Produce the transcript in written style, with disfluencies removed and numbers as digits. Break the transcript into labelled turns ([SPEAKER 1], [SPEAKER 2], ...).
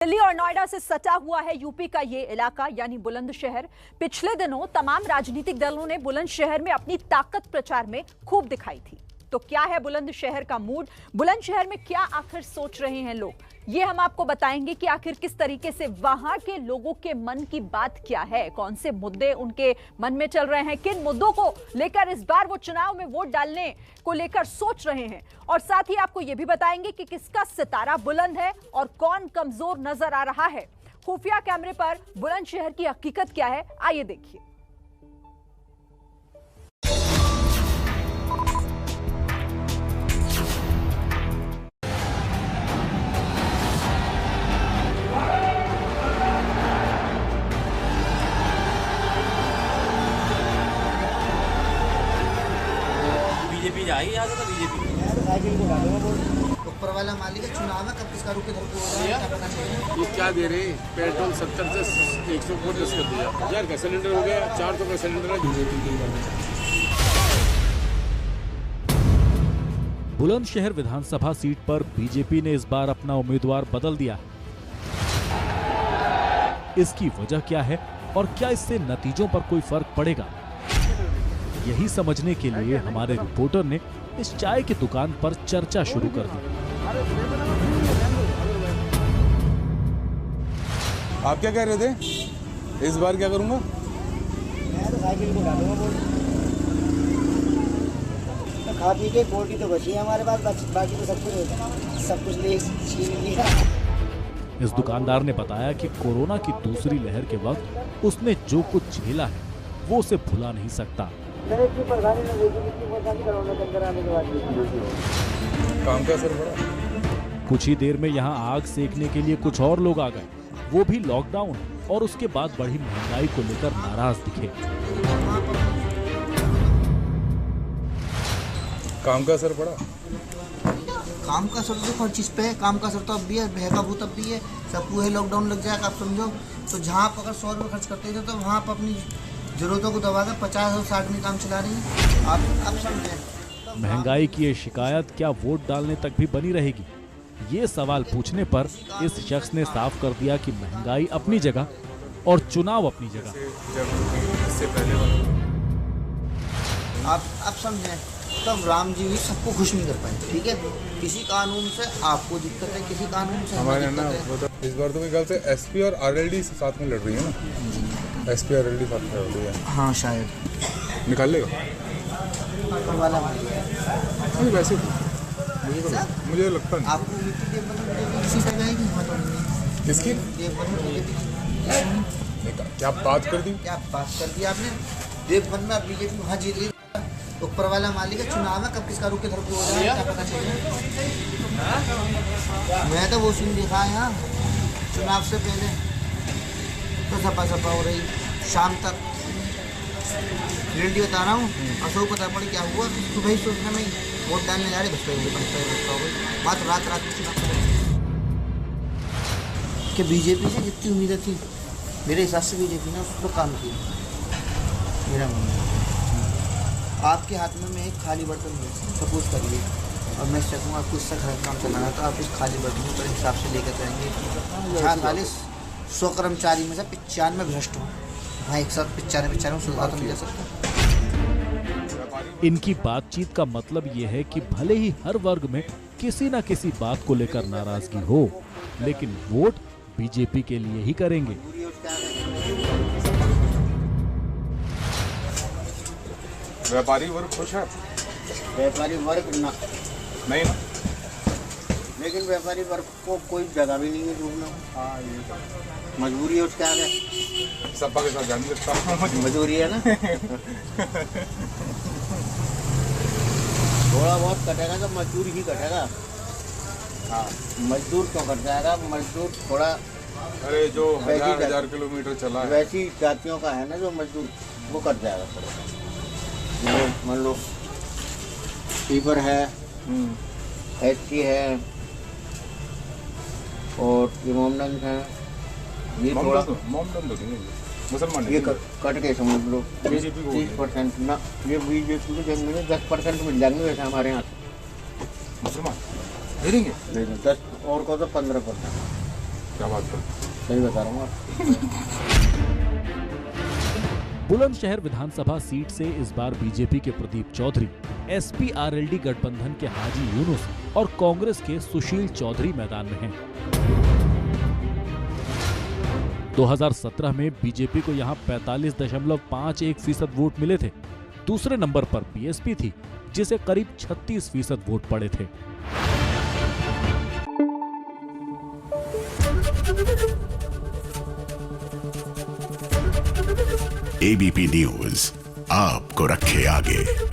[SPEAKER 1] दिल्ली और नोएडा से सटा हुआ है यूपी का ये इलाका यानी बुलंदशहर। पिछले दिनों तमाम राजनीतिक दलों ने बुलंदशहर में अपनी ताकत प्रचार में खूब दिखाई थी। तो क्या है बुलंदशहर का मूड? बुलंदशहर में क्या आखिर सोच रहे हैं लोग? ये हम आपको बताएंगे कि आखिर किस तरीके से वहां के लोगों के मन की बात क्या है, कौन से मुद्दे उनके मन में चल रहे हैं, किन मुद्दों को लेकर इस बार वो चुनाव में वोट डालने को लेकर सोच रहे हैं। और साथ ही आपको ये भी बताएंगे कि किसका सितारा बुलंद है और कौन कमजोर नजर आ रहा है। खुफिया कैमरे पर बुलंदशहर की हकीकत क्या है, आइए देखिए।
[SPEAKER 2] बीजेपी जाएगी यहाँ से तो बीजेपी
[SPEAKER 3] ऊपर वाला मालिक है, चुनाव है, कब किसका रुख इधर को हो रहा है क्या पता चले।
[SPEAKER 4] ये क्या दे रहे? पेट्रोल 70 से 140 कर दिया। 1000 का सिलेंडर हो गया, 400 का सिलेंडर है।
[SPEAKER 5] बुलंदशहर विधानसभा सीट पर बीजेपी ने इस बार अपना उम्मीदवार बदल दिया। इसकी वजह क्या है और क्या इससे नतीजों पर कोई फर्क पड़ेगा? यही समझने के लिए हमारे रिपोर्टर ने इस चाय की दुकान पर चर्चा शुरू कर दी।
[SPEAKER 4] आप क्या कह रहे थे? इस बार क्या करूंगा?
[SPEAKER 3] मैं तो साइकिल को डालूंगा बोल। खा पी के बोटी तो बची है हमारे पास, बाकी तो सब कुछ ले छीन लिया।
[SPEAKER 5] इस दुकानदार ने बताया कि कोरोना की दूसरी लहर के वक्त उसने जो कुछ झेला है वो उसे भुला नहीं सकता।
[SPEAKER 4] काम का असर पड़ा।
[SPEAKER 5] कुछ ही देर में यहाँ आग सेकने के लिए कुछ और लोग आ गए, वो भी लॉकडाउन और उसके बाद बढ़ी महंगाई को लेकर नाराज दिखे।
[SPEAKER 4] काम का असर पड़ा।
[SPEAKER 3] काम का असर तो हर चीज़ पे है। काम का असर तो अब भी है, बहका भूत अब भी है। सबको है लॉकडाउन लग जाएगा, आप समझो। तो जहाँ आप अगर 100 रुपये खर्च करते थे तो वहाँ आप अपनी जरूरतों को दबा कर 50 और 60 में काम चला रही हैं। आप समझें।
[SPEAKER 5] महंगाई की ये शिकायत क्या वोट डालने तक भी बनी रहेगी? ये सवाल पूछने पर इस शख्स ने साफ कर दिया कि महंगाई अपनी जगह और चुनाव अपनी जगह।
[SPEAKER 4] इससे पहले
[SPEAKER 3] आप समझें, तब राम जी भी सबको खुश नहीं कर पाए, ठीक है। किसी कानून से आपको दिक्कत है, किसी कानून से
[SPEAKER 4] हमारे
[SPEAKER 3] हमें
[SPEAKER 4] ना
[SPEAKER 3] दिक्कत है।
[SPEAKER 4] इस बार तो मेरे ख्याल से एसपी और आरएलडी साथ में लड़ रही है ना। एसपी और आरएलडी साथ में लड़ रही है।
[SPEAKER 3] हाँ शायद
[SPEAKER 4] निकाल लेगा
[SPEAKER 3] वाला
[SPEAKER 4] नहीं, वैसे मुझे लगता नहीं।
[SPEAKER 3] आपको किसी से जाएगी
[SPEAKER 4] किसकी? क्या बात कर दी?
[SPEAKER 3] क्या बात कर दी आपने? देवबंद में बीजेपी वहाँ जीत गई। ऊपर वाला मालिक है, चुनाव है, कब किसका रुख इधर को हो रहा है क्या पता चले। मैं तो वो सीन दिखा है यहाँ चुनाव से पहले तो सपा हो रही, शाम तक रियलिटी बता रहा हूँ। अशोक पता पड़ी क्या हुआ, सुबह ही सोचने में वोट डालने जा रहे बचपा हो गई। बात रात में चुनाव कि बीजेपी से जितनी उम्मीदें थी, मेरे हिसाब से बीजेपी ने उस पर काम किया। मेरा मानना है आपके हाथ में मैं एक खाली बर्तन हूँ, सपोज करिए, और मैं सकूँ आपको इससे काम चलाना, तो आप इस खाली बर्तन को हिसाब से लेकर जाएंगे। हाँ, खाली 100 कर्मचारी में से 95 भ्रष्ट हो, वहाँ एक साथ 95 सुधार तो नहीं जा सकता।
[SPEAKER 5] इनकी बातचीत का मतलब ये है कि भले ही हर वर्ग में किसी न किसी बात को लेकर नाराजगी हो, लेकिन वोट बीजेपी के लिए ही करेंगे।
[SPEAKER 4] व्यापारी वर्ग खुश है?
[SPEAKER 3] व्यापारी वर्ग ना
[SPEAKER 4] नहीं ना,
[SPEAKER 3] लेकिन व्यापारी वर्ग को कोई जगह भी नहीं है डूबना। हाँ, मजबूरी है उसके आगे।
[SPEAKER 4] सपा के साथ जान सकता
[SPEAKER 3] मजबूरी है ना। थोड़ा बहुत कटेगा तो मजदूर ही कटेगा। हाँ, मजदूर क्यों कट जाएगा? मजदूर थोड़ा,
[SPEAKER 4] अरे जो हजार किलोमीटर चला है,
[SPEAKER 3] वैसी जातियों का है ना जो मजदूर, वो कट जाएगा थोड़ा। मान लो ईबर है, एससी है और ये मोमडन है, ये थोड़ा
[SPEAKER 4] मुसलमान
[SPEAKER 3] ये कट के समझ लो 30% ना। ये बीजेपी को जंग में 10% मिल जाएंगे वैसे हमारे यहाँ
[SPEAKER 4] मुसलमान दे देंगे
[SPEAKER 3] 10 और को तो 15%।
[SPEAKER 4] क्या बात कर?
[SPEAKER 2] सही बता रहा हूँ
[SPEAKER 5] बुलंदशहर विधानसभा सीट से इस बार बीजेपी के प्रदीप चौधरी, एसपी-आरएलडी गठबंधन के हाजी यूनुस और कांग्रेस के सुशील चौधरी मैदान में हैं। 2017 में बीजेपी को यहां 45.51% वोट मिले थे। दूसरे नंबर पर बीएसपी थी, जिसे करीब 36% वोट पड़े थे।
[SPEAKER 6] एबीपी न्यूज आपको रखे आगे।